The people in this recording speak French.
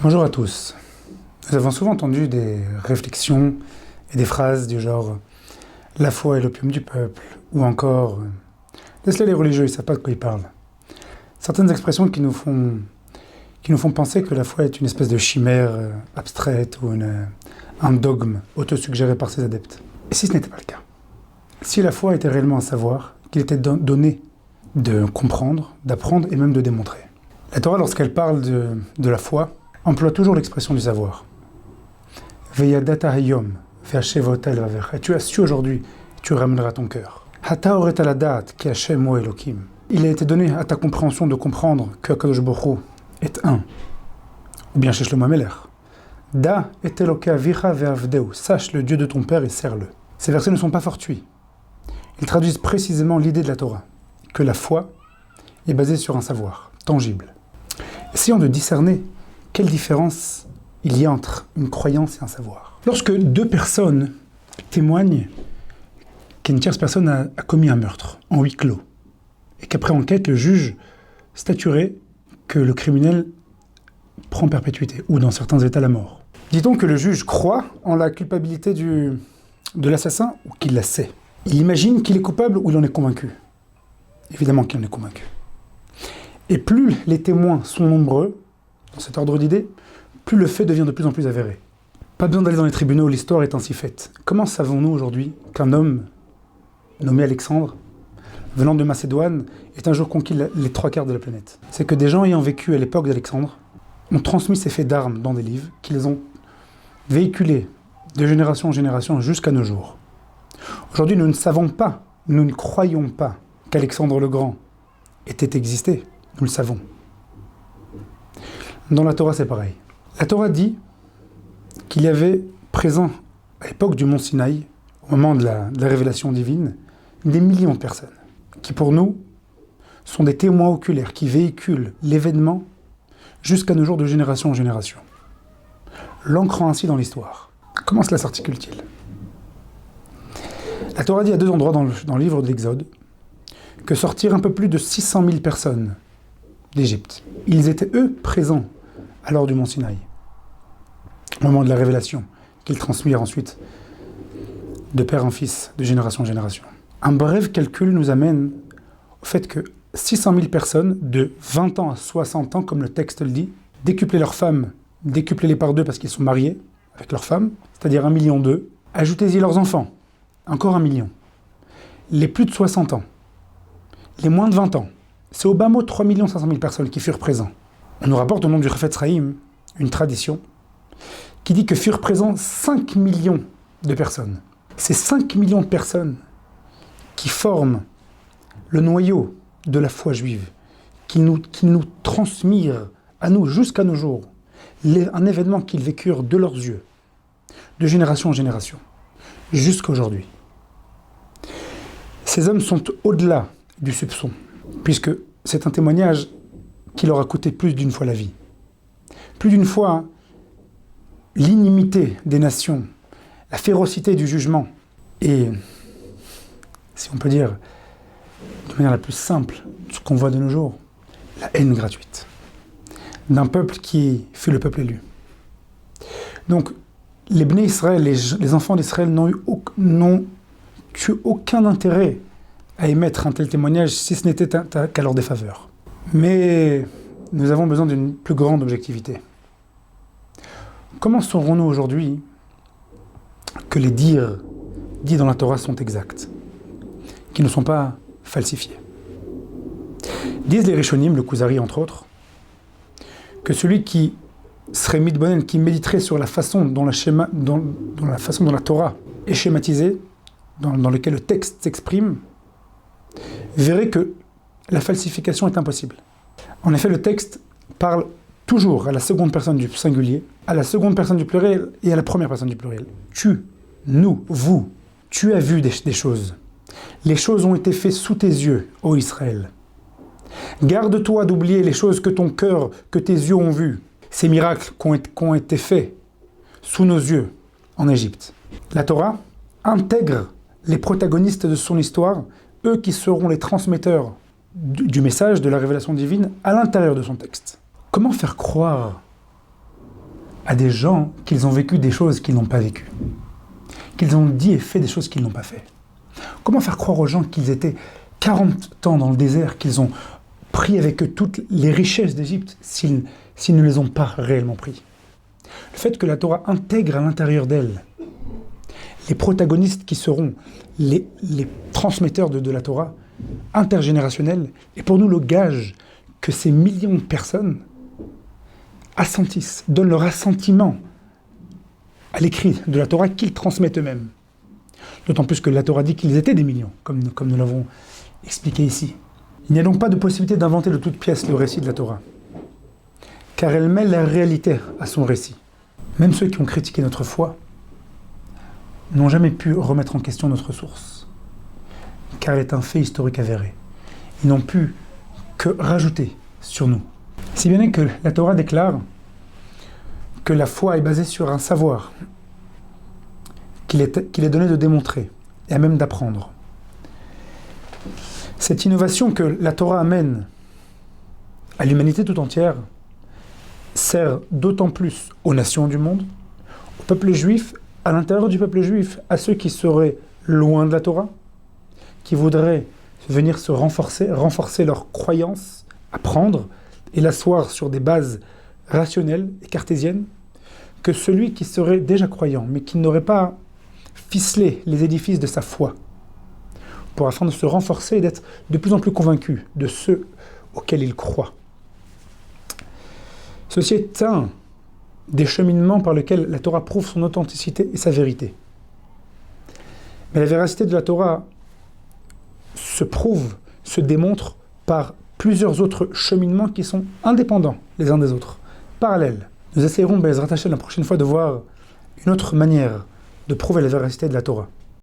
Bonjour à tous. Nous avons souvent entendu des réflexions et des phrases du genre « la foi est l'opium du peuple » ou encore « laisse-les les religieux, ils ne savent pas de quoi ils parlent ». Certaines expressions qui nous font penser que la foi est une espèce de chimère abstraite ou un dogme autosuggéré par ses adeptes. Et si ce n'était pas le cas? Si la foi était réellement un savoir, qu'il était donné de comprendre, d'apprendre et même de démontrer. La Torah, lorsqu'elle parle de la foi, emploie toujours l'expression du savoir. Veyadata hayom, ve'ashevota el vavecha. Tu as su aujourd'hui, tu ramèneras ton cœur. Hata oret aladat ki Hashem hu Elokim. Il a été donné à ta compréhension de comprendre que Akadosh Baruch Hu est un. Ou bien chez Shlomo HaMelech. Da et Eloka avicha ve'avdeu. Sache le Dieu de ton père et sers-le. Ces versets ne sont pas fortuits. Ils traduisent précisément l'idée de la Torah, que la foi est basée sur un savoir tangible. Essayons de discerner quelle différence il y a entre une croyance et un savoir. Lorsque deux personnes témoignent qu'une tierce personne a commis un meurtre en huis clos, et qu'après enquête, le juge statuerait que le criminel prend perpétuité, ou dans certains états la mort. Dit-on que le juge croit en la culpabilité de l'assassin, ou qu'il la sait? Il imagine qu'il est coupable ou il en est convaincu? Évidemment qu'il en est convaincu. Et plus les témoins sont nombreux, dans cet ordre d'idées, plus le fait devient de plus en plus avéré. Pas besoin d'aller dans les tribunaux, l'histoire est ainsi faite. Comment savons-nous aujourd'hui qu'un homme nommé Alexandre, venant de Macédoine, est un jour conquis les 3/4 de la planète? C'est que des gens ayant vécu à l'époque d'Alexandre ont transmis ces faits d'armes dans des livres, qu'ils ont véhiculés de génération en génération jusqu'à nos jours. Aujourd'hui, nous ne savons pas, nous ne croyons pas qu'Alexandre le Grand était existé. Nous le savons. Dans la Torah, c'est pareil. La Torah dit qu'il y avait présent, à l'époque du mont Sinaï, au moment de la révélation divine, des millions de personnes, qui pour nous sont des témoins oculaires, qui véhiculent l'événement jusqu'à nos jours de génération en génération, l'ancrant ainsi dans l'histoire. Comment cela s'articule-t-il? La Torah dit à 2 endroits dans le livre de l'Exode que sortir un peu plus de 600 000 personnes d'Égypte. Ils étaient, eux, présents à l'heure du mont Sinaï, au moment de la révélation, qu'ils transmirent ensuite de père en fils, de génération en génération. Un bref calcul nous amène au fait que 600 000 personnes, de 20 ans à 60 ans, comme le texte le dit, décuplez leurs femmes, décuplez-les par 2 parce qu'ils sont mariés avec leurs femmes, c'est-à-dire 1,2 million, ajoutez-y leurs enfants, encore 1 million. Les plus de 60 ans, les moins de 20 ans, c'est au bas mot 3 500 000 personnes qui furent présents. On nous rapporte au nom du Chafetz Chaim une tradition qui dit que furent présents 5 millions de personnes. Ces 5 millions de personnes qui forment le noyau de la foi juive, qui nous transmirent à nous jusqu'à nos jours un événement qu'ils vécurent de leurs yeux, de génération en génération, jusqu'à aujourd'hui. Ces hommes sont au-delà du soupçon, puisque c'est un témoignage qui leur a coûté plus d'une fois la vie. Plus d'une fois, l'inimité des nations, la férocité du jugement, et, si on peut dire, de manière la plus simple, ce qu'on voit de nos jours, la haine gratuite d'un peuple qui fut le peuple élu. Donc, les Bnei Israël, les enfants d'Israël n'ont eu aucun intérêt à émettre un tel témoignage si ce n'était qu'à leur défaveur. Mais nous avons besoin d'une plus grande objectivité. Comment saurons-nous aujourd'hui que les dires dits dans la Torah sont exacts, qui ne sont pas falsifiés? Disent les Rishonim, le Kuzari entre autres, que celui qui serait mitbonen, qui méditerait sur la façon dont la Torah est schématisée, dans laquelle le texte s'exprime, verrait que la falsification est impossible. En effet, le texte parle toujours à la seconde personne du singulier, à la seconde personne du pluriel et à la première personne du pluriel. Tu, nous, vous, tu as vu des choses. Les choses ont été faites sous tes yeux, ô Israël. Garde-toi d'oublier les choses que ton cœur, que tes yeux ont vues. Ces miracles qui ont été faits sous nos yeux en Égypte. La Torah intègre les protagonistes de son histoire, eux qui seront les transmetteurs du message de la révélation divine à l'intérieur de son texte. Comment faire croire à des gens qu'ils ont vécu des choses qu'ils n'ont pas vécues, qu'ils ont dit et fait des choses qu'ils n'ont pas fait? Comment faire croire aux gens qu'ils étaient 40 ans dans le désert, qu'ils ont pris avec eux toutes les richesses d'Égypte s'ils ne les ont pas réellement pris? Le fait que la Torah intègre à l'intérieur d'elle les protagonistes qui seront les transmetteurs de la Torah intergénérationnelle est pour nous le gage que ces millions de personnes assentissent, donnent leur assentiment à l'écrit de la Torah qu'ils transmettent eux-mêmes. D'autant plus que la Torah dit qu'ils étaient des millions, comme nous l'avons expliqué ici. Il n'y a donc pas de possibilité d'inventer de toute pièce le récit de la Torah, car elle mêle la réalité à son récit. Même ceux qui ont critiqué notre foi n'ont jamais pu remettre en question notre source, car elle est un fait historique avéré. Ils n'ont pu que rajouter sur nous. Si bien est que la Torah déclare que la foi est basée sur un savoir qu'il est donné de démontrer et même d'apprendre. Cette innovation que la Torah amène à l'humanité tout entière sert d'autant plus aux nations du monde, au peuple juif, à l'intérieur du peuple juif, à ceux qui seraient loin de la Torah, qui voudraient venir se renforcer leur croyance, apprendre et l'asseoir sur des bases rationnelles et cartésiennes, que celui qui serait déjà croyant, mais qui n'aurait pas ficelé les édifices de sa foi, afin de se renforcer et d'être de plus en plus convaincu de ceux auxquels il croit. Ceci est un des cheminements par lesquels la Torah prouve son authenticité et sa vérité. Mais la véracité de la Torah se prouve, se démontre par plusieurs autres cheminements qui sont indépendants les uns des autres, parallèles. Nous essayerons, Bezrat Hashem, la prochaine fois de voir une autre manière de prouver la véracité de la Torah.